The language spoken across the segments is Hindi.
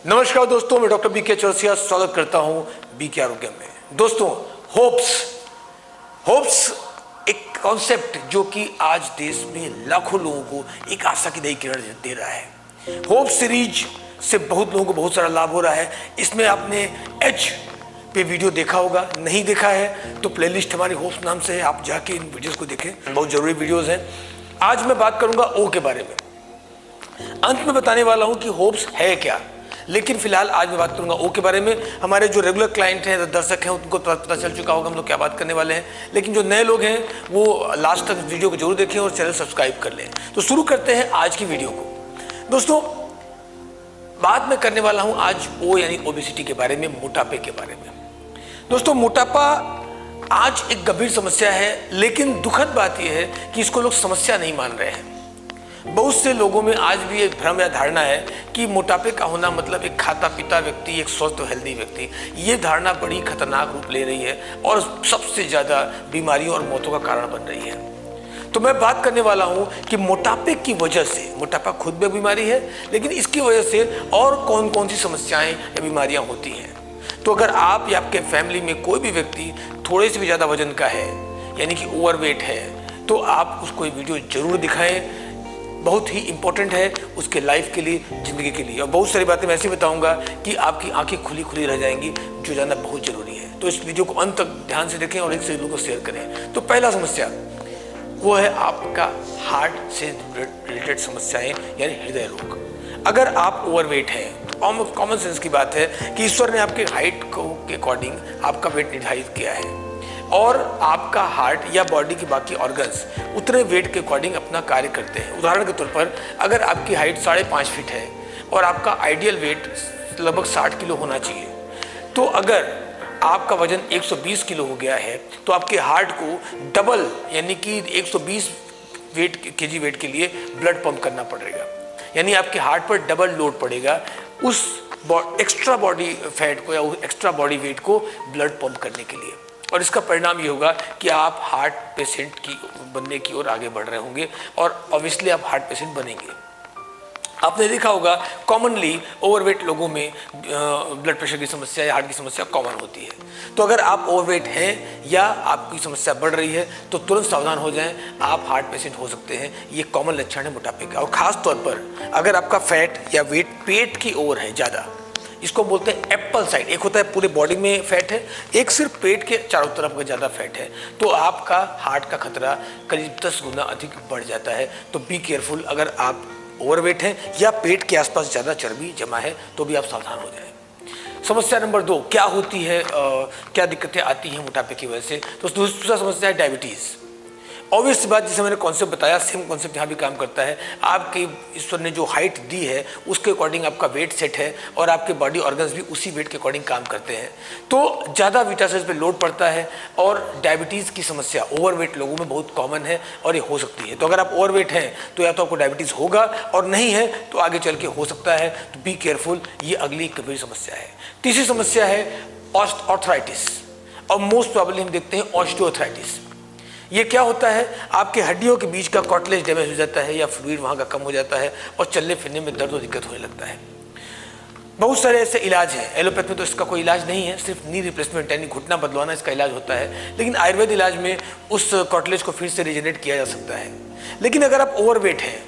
नमस्कार दोस्तों, मैं डॉक्टर बीके चौरसिया स्वागत करता हूं बीके आरोग्य में। दोस्तों, होप्स एक कॉन्सेप्ट जो कि आज देश में लाखों लोगों को एक आशा की नई किरण दे रहा है। होप सीरीज से बहुत लोगों को बहुत सारा लाभ हो रहा है। इसमें आपने एच पे वीडियो देखा होगा, नहीं देखा है तो प्लेलिस्ट हमारी होप्स नाम से है, आप जाके इन वीडियोस को देखें, बहुत जरूरी वीडियोस हैं। आज मैं बात करूंगा ओ के बारे में। अंत में बताने वाला हूं कि होप्स है क्या, लेकिन फिलहाल आज मैं बात करूंगा ओ के बारे में। हमारे जो रेगुलर क्लाइंट हैं, दर्शक हैं, उनको पता चल चुका होगा हम लोग क्या बात करने वाले हैं, लेकिन जो नए लोग हैं वो लास्ट तक वीडियो को जरूर देखें और चैनल सब्सक्राइब कर लें। तो शुरू करते हैं आज की वीडियो को। दोस्तों, बात मैं करने वाला हूं आज ओ यानी ओबेसिटी के बारे में, मोटापे के बारे में। दोस्तों, मोटापा आज एक गंभीर समस्या है, लेकिन दुखद बात यह है कि इसको लोग समस्या नहीं मान रहे हैं। बहुत से लोगों में आज भी एक भ्रम या धारणा है कि मोटापे का होना मतलब एक खाता पीता व्यक्ति, एक स्वस्थ और हेल्दी व्यक्ति। ये धारणा बड़ी खतरनाक रूप ले रही है और सबसे ज़्यादा बीमारियों और मौतों का कारण बन रही है। तो मैं बात करने वाला हूँ कि मोटापे की वजह से, मोटापा खुद में बीमारी है, लेकिन इसकी वजह से और कौन कौन सी समस्याएं या बीमारियाँ होती हैं। तो अगर आप या आपके फैमिली में कोई भी व्यक्ति थोड़े से भी ज़्यादा वजन का है, यानी कि ओवरवेट है, तो आप उसको ये वीडियो जरूर दिखाएं। बहुत ही इंपॉर्टेंट है उसके लाइफ के लिए, ज़िंदगी के लिए। और बहुत सारी बातें मैं ऐसी बताऊंगा कि आपकी आंखें खुली खुली रह जाएंगी, जो जानना बहुत जरूरी है। तो इस वीडियो को अंत तक ध्यान से देखें और एक से लोगों को शेयर करें। तो पहला समस्या वो है आपका हार्ट से रिलेटेड समस्याएं, यानी हृदय रोग। अगर आप ओवरवेट हैं, कॉमन सेंस की बात है कि ईश्वर ने आपके हाइट के अकॉर्डिंग आपका वेट निर्धारित किया है और आपका हार्ट या बॉडी के बाकी ऑर्गन्स उतने वेट के अकॉर्डिंग अपना कार्य करते हैं। उदाहरण के तौर पर अगर आपकी हाइट 5.5 फीट है और आपका आइडियल वेट लगभग 60 किलो होना चाहिए, तो अगर आपका वजन 120 किलो हो गया है तो आपके हार्ट को डबल, यानी कि 120 केजी वेट के लिए ब्लड पंप करना पड़ेगा। यानी आपके हार्ट पर डबल लोड पड़ेगा उस एक्स्ट्रा बॉडी फैट को या उस एक्स्ट्रा बॉडी वेट को ब्लड पंप करने के लिए। और इसका परिणाम ये होगा कि आप हार्ट पेशेंट की बनने की ओर आगे बढ़ रहे होंगे और ऑब्वियसली आप हार्ट पेशेंट बनेंगे। आपने देखा होगा कॉमनली ओवरवेट लोगों में ब्लड प्रेशर की समस्या या हार्ट की समस्या कॉमन होती है। तो अगर आप ओवरवेट हैं या आपकी समस्या बढ़ रही है तो तुरंत सावधान हो जाएं, आप हार्ट पेशेंट हो सकते हैं। ये कॉमन लक्षण है मोटापे का। और ख़ास तौर पर अगर आपका फैट या वेट पेट की ओर है ज़्यादा, इसको बोलते हैं एप्पल साइड। एक होता है पूरे बॉडी में फैट है, एक सिर्फ पेट के चारों तरफ का ज़्यादा फैट है, तो आपका हार्ट का खतरा करीब 10 गुना अधिक बढ़ जाता है। तो बी केयरफुल। अगर आप ओवरवेट हैं या पेट के आसपास ज़्यादा चर्बी जमा है तो भी आप सावधान हो जाएं। समस्या नंबर 2 क्या होती है, क्या दिक्कतें आती हैं मोटापे की वजह से। तो दूसरा समस्या है डायबिटीज़। ऑब्वियस बात, जैसे मैंने कॉन्सेप्ट बताया, सेम कॉन्सेप्ट यहाँ भी काम करता है। आपकी ईश्वर ने जो हाइट दी है उसके अकॉर्डिंग आपका वेट सेट है और आपके बॉडी ऑर्गन्स भी उसी वेट के अकॉर्डिंग काम करते हैं। तो ज़्यादा वीटा सेल्स पे लोड पड़ता है और डायबिटीज़ की समस्या ओवरवेट लोगों में बहुत कॉमन है और ये हो सकती है। तो अगर आप ओवरवेट हैं तो या तो आपको डायबिटीज़ होगा, और नहीं है तो आगे चल के हो सकता है। तो बी केयरफुल, ये अगली गंभीर समस्या है। तीसरी समस्या है ऑर्थराइटिस, और मोस्ट प्रॉब्लम हम देखते हैं ऑस्टियोआर्थराइटिस। ये क्या होता है, आपके हड्डियों के बीच का कार्टिलेज डैमेज हो जाता है या फ्लूइड वहाँ का कम हो जाता है और चलने फिरने में दर्द और दिक्कत होने लगता है। बहुत सारे ऐसे इलाज हैं। एलोपैथ में तो इसका कोई इलाज नहीं है, सिर्फ नी रिप्लेसमेंट यानी घुटना बदलवाना इसका इलाज होता है। लेकिन आयुर्वेद इलाज में उस कार्टिलेज को फिर से रिजेनरेट किया जा सकता है। लेकिन अगर आप ओवरवेट हैं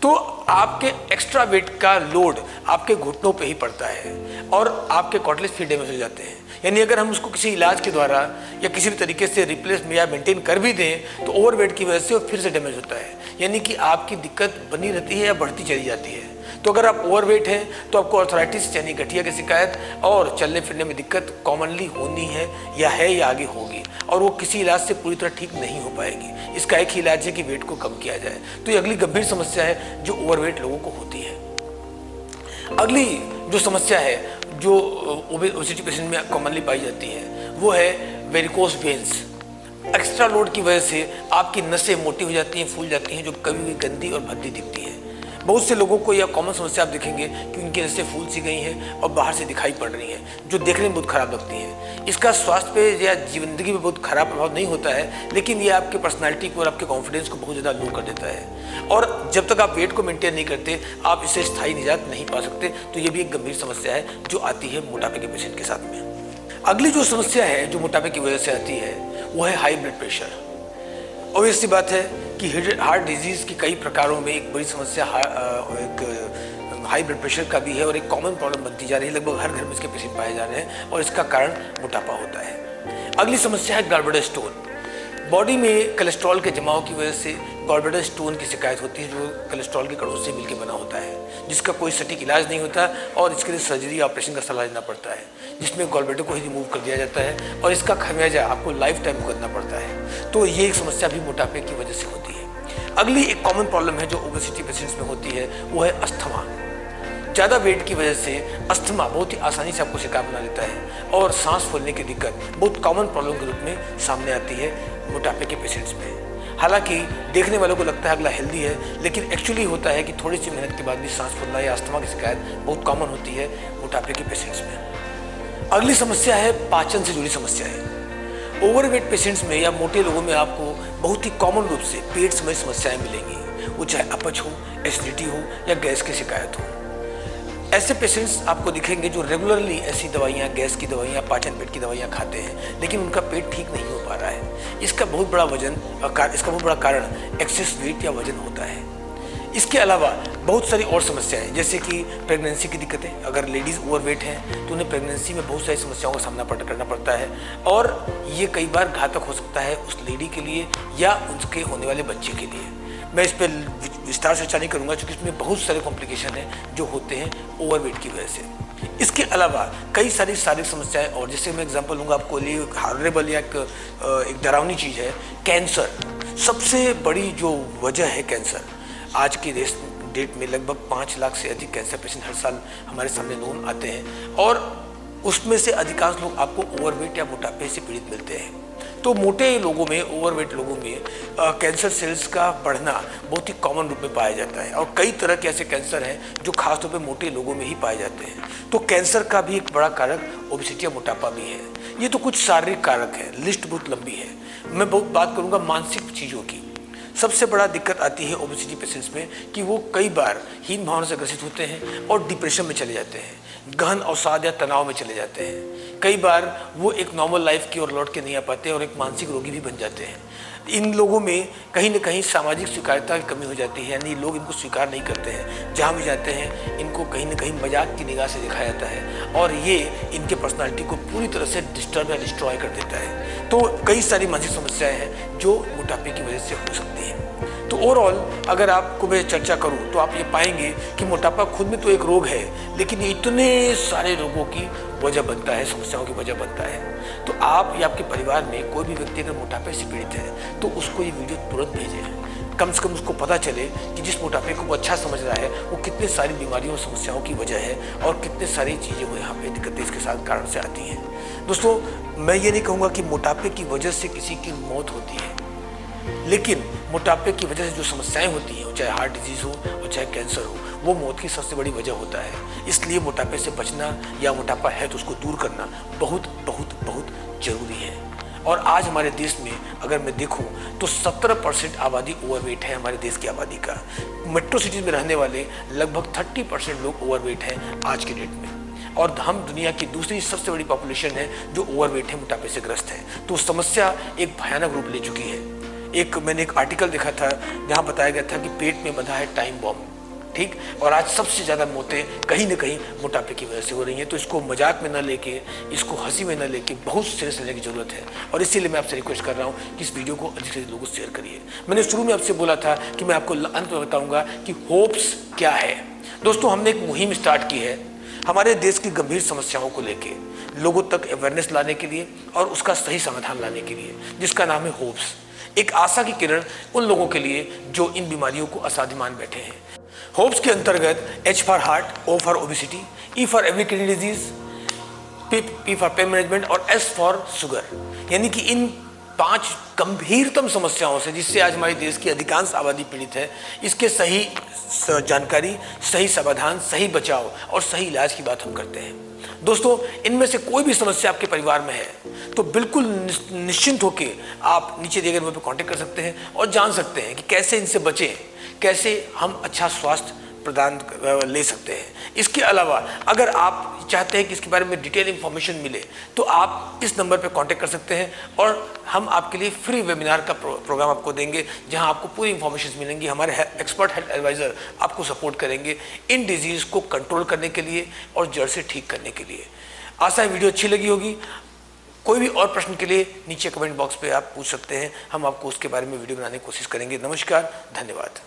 तो आपके एक्स्ट्रा वेट का लोड आपके घुटनों पे ही पड़ता है और आपके कार्टिलेज फिर डैमेज हो जाते हैं। यानी अगर हम उसको किसी इलाज के द्वारा या किसी भी तरीके से रिप्लेस या मेंटेन कर भी दें तो ओवरवेट की वजह से वो फिर से डैमेज होता है। यानी कि आपकी दिक्कत बनी रहती है या बढ़ती चली जाती है। तो अगर आप ओवरवेट हैं तो आपको आर्थराइटिस यानी गठिया की शिकायत और चलने फिरने में दिक्कत कॉमनली होनी है या आगे होगी, और वो किसी इलाज से पूरी तरह ठीक नहीं हो पाएगी। इसका एक ही इलाज है कि वेट को कम किया जाए। तो ये अगली गंभीर समस्या है जो ओवरवेट लोगों को होती है। अगली जो समस्या है जो ओबेसिटी पेशेंट में कॉमनली पाई जाती है वो है वेरिकोस वेन्स। एक्स्ट्रा लोड की वजह से आपकी नसें मोटी हो जाती हैं, फूल जाती हैं, जो कभी भी गंदी और भद्दी दिखती हैं। बहुत से लोगों को यह कॉमन समस्या आप देखेंगे कि उनकी नसें फूल सी गई हैं और बाहर से दिखाई पड़ रही हैं, जो देखने में बहुत खराब लगती हैं। इसका स्वास्थ्य पे या जिंदगी में बहुत खराब प्रभाव नहीं होता है, लेकिन यह आपके पर्सनालिटी को और आपके कॉन्फिडेंस को बहुत ज़्यादा लो कर देता है। और जब तक आप वेट को मेंटेन नहीं करते, आप इससे स्थायी निजात नहीं पा सकते। तो ये भी एक गंभीर समस्या है जो आती है मोटापे के पेशेंट के साथ में। अगली जो समस्या है जो मोटापे की वजह से आती है वो है हाई ब्लड प्रेशर। ऑब्वियस सी बात है कि हार्ट डिजीज़ की कई प्रकारों में एक बड़ी समस्या एक हाई ब्लड प्रेशर का भी है और एक कॉमन प्रॉब्लम बनती जा रही है। लगभग हर घर में इसके पेशेंट पाए जा रहे हैं और इसका कारण मोटापा होता है। अगली समस्या है गॉलब्लैडर स्टोन। बॉडी में कोलेस्ट्रॉल के जमाव की वजह से गॉलब्लैडर स्टोन की शिकायत होती है, जो कोलेस्ट्रॉल के कणों से मिलकर बना होता है, जिसका कोई सटीक इलाज नहीं होता और इसके लिए सर्जरी ऑपरेशन का सलाह लेना पड़ता है, जिसमें गॉलब्लैडर को ही रिमूव कर दिया जाता है और इसका खमियाजा आपको लाइफ टाइम भुगतना पड़ता है। तो ये एक समस्या भी मोटापे की वजह से होती है। अगली एक कॉमन प्रॉब्लम है जो ओबेसिटी पेशेंट्स में होती है, वो है अस्थमा। ज़्यादा वेट की वजह से अस्थमा बहुत ही आसानी से आपको शिकार बना लेता है और सांस फूलने की दिक्कत बहुत कॉमन प्रॉब्लम के रूप में सामने आती है मोटापे के पेशेंट्स में। हालांकि देखने वालों को लगता है अगला हेल्दी है, लेकिन एक्चुअली होता है कि थोड़ी सी मेहनत के बाद भी सांस फूलना या अस्थमा की शिकायत बहुत कॉमन होती है मोटापे के पेशेंट्स में। अगली समस्या है पाचन से जुड़ी समस्याएं। ओवरवेट पेशेंट्स में या मोटे लोगों में आपको बहुत ही कॉमन रूप से पेट संबंधी समस्याएं मिलेंगी, वो चाहे अपच हो, एसिडिटी हो या गैस की शिकायत हो। ऐसे पेशेंट्स आपको दिखेंगे जो रेगुलरली ऐसी दवाइयाँ, गैस की दवाइयाँ, पाचन पेट की दवाइयाँ खाते हैं, लेकिन उनका पेट ठीक नहीं हो पा रहा है। इसका बहुत बड़ा कारण एक्सेस वेट या वजन होता है। इसके अलावा बहुत सारी और समस्याएं, जैसे कि प्रेगनेंसी की दिक्कतें। अगर लेडीज़ ओवरवेट हैं तो उन्हें प्रेगनेंसी में बहुत सारी समस्याओं का सामना करना पड़ता है और ये कई बार घातक हो सकता है उस लेडी के लिए या उसके होने वाले बच्चे के लिए। मैं इस पर विस्तार से चर्चा नहीं करूँगा क्योंकि इसमें बहुत सारे कॉम्प्लिकेशन हैं जो होते हैं ओवरवेट की वजह से। इसके अलावा कई सारी शारीरिक समस्याएं और, जैसे मैं एग्जांपल लूँगा आपको लिए हार्रेबल या एक डरावनी चीज़ है कैंसर। सबसे बड़ी जो वजह है कैंसर, आज के डेट में लगभग 5 लाख से अधिक कैंसर पेशेंट हर साल हमारे सामने नोन आते हैं और उसमें से अधिकांश लोग आपको ओवरवेट या मोटापे से पीड़ित मिलते हैं। तो मोटे लोगों में, ओवरवेट लोगों में कैंसर सेल्स का बढ़ना बहुत ही कॉमन रूप में पाया जाता है और कई तरह के ऐसे कैंसर हैं जो खासतौर पे मोटे लोगों में ही पाए जाते हैं। तो कैंसर का भी एक बड़ा कारक ओबेसिटी या मोटापा भी है। ये तो कुछ शारीरिक कारक है, लिस्ट बहुत लंबी है। मैं बहुत बात करूँगा मानसिक चीज़ों की। सबसे बड़ा दिक्कत आती है ओबेसिटी पेशेंट्स में कि वो कई बार हीन भावना से ग्रसित होते हैं और डिप्रेशन में चले जाते हैं, गहन अवसाद या तनाव में चले जाते हैं। कई बार वो एक नॉर्मल लाइफ की ओर लौट के नहीं आ पाते और एक मानसिक रोगी भी बन जाते हैं। इन लोगों में कहीं न कहीं सामाजिक स्वीकार्यता की कमी हो जाती है, यानी लोग इनको स्वीकार नहीं करते हैं। जहाँ भी जाते हैं इनको कहीं न कहीं मजाक की निगाह से दिखाया जाता है और ये इनके पर्सनालिटी को पूरी तरह से डिस्टर्ब या डिस्ट्रॉय कर देता है। तो कई सारी मानसिक समस्याएं हैं जो मोटापे की वजह से हो सकती हैं। तो ओवरऑल अगर आपको मैं चर्चा करूं तो आप ये पाएंगे कि मोटापा खुद में तो एक रोग है, लेकिन ये इतने सारे रोगों की वजह बनता है, समस्याओं की वजह बनता है। तो आप या आपके परिवार में कोई भी व्यक्ति अगर मोटापे से पीड़ित है तो उसको ये वीडियो तुरंत भेजें। कम से कम उसको पता चले कि जिस मोटापे को वो अच्छा समझ रहा है वो कितनी सारी बीमारियों और समस्याओं की वजह है और कितने सारी चीज़ें वो यहाँ पे दिक्कतें इसके साथ कारण से आती हैं। दोस्तों, मैं ये नहीं कहूँगा कि मोटापे की वजह से किसी की मौत होती है, लेकिन मोटापे की वजह से जो समस्याएं होती हैं, चाहे हार्ट डिजीज़ हो और चाहे कैंसर हो, वो मौत की सबसे बड़ी वजह होता है। इसलिए मोटापे से बचना या मोटापा है तो उसको दूर करना बहुत बहुत बहुत ज़रूरी है। और आज हमारे देश में अगर मैं देखूं तो 17% आबादी ओवरवेट है हमारे देश की आबादी का। मेट्रो सिटीज़ में रहने वाले लगभग 30% लोग ओवरवेट हैं आज के डेट में और हम दुनिया की दूसरी सबसे बड़ी पॉपुलेशन है जो ओवरवेट है, मोटापे से ग्रस्त है। तो समस्या एक भयानक रूप ले चुकी है। मैंने एक आर्टिकल देखा था जहाँ बताया गया था कि पेट में बंधा है टाइम बॉम्ब, ठीक, और आज सबसे ज़्यादा मौतें कहीं ना कहीं मोटापे की वजह से हो रही हैं। तो इसको मजाक में न लेके, इसको हंसी में न लेके बहुत सीरियस लेने की ज़रूरत है और इसीलिए मैं आपसे रिक्वेस्ट कर रहा हूँ कि इस वीडियो को अधिक से अधिक लोगों को शेयर करिए। मैंने शुरू में आपसे बोला था कि मैं आपको अंत में बताऊँगा कि होप्स क्या है। दोस्तों, हमने एक मुहिम स्टार्ट की है हमारे देश की गंभीर समस्याओं को लेके लोगों तक अवेयरनेस लाने के लिए और उसका सही समाधान लाने के लिए, जिसका नाम है होप्स। एक आशा की किरण उन लोगों के लिए जो इन बीमारियों को असाध्य मान बैठे हैं। होप्स के अंतर्गत H for heart, O for obesity, E for every kidney disease, P for pain management और S फॉर शुगर, यानी कि इन 5 गंभीरतम समस्याओं से जिससे आज हमारे देश की अधिकांश आबादी पीड़ित है, इसके सही जानकारी, सही समाधान, सही बचाव और सही इलाज की बात हम करते हैं। दोस्तों, इनमें से कोई भी समस्या आपके परिवार में है तो बिल्कुल निश्चिंत होकर आप नीचे दिए गए नंबर पर कांटेक्ट कर सकते हैं और जान सकते हैं कि कैसे इनसे बचें, कैसे हम अच्छा स्वास्थ्य प्रदान ले सकते हैं। इसके अलावा अगर आप चाहते हैं कि इसके बारे में डिटेल इंफॉर्मेशन मिले तो आप इस नंबर पर कांटेक्ट कर सकते हैं और हम आपके लिए फ्री वेबिनार का प्रोग्राम आपको देंगे, जहां आपको पूरी इंफॉर्मेशन मिलेंगी। हमारे एक्सपर्ट हेल्थ एडवाइजर आपको सपोर्ट करेंगे इन डिजीज़ को कंट्रोल करने के लिए और जड़ से ठीक करने के लिए। आशा है वीडियो अच्छी लगी होगी। कोई भी और प्रश्न के लिए नीचे कमेंट बॉक्स पे आप पूछ सकते हैं, हम आपको उसके बारे में वीडियो बनाने की कोशिश करेंगे। नमस्कार, धन्यवाद।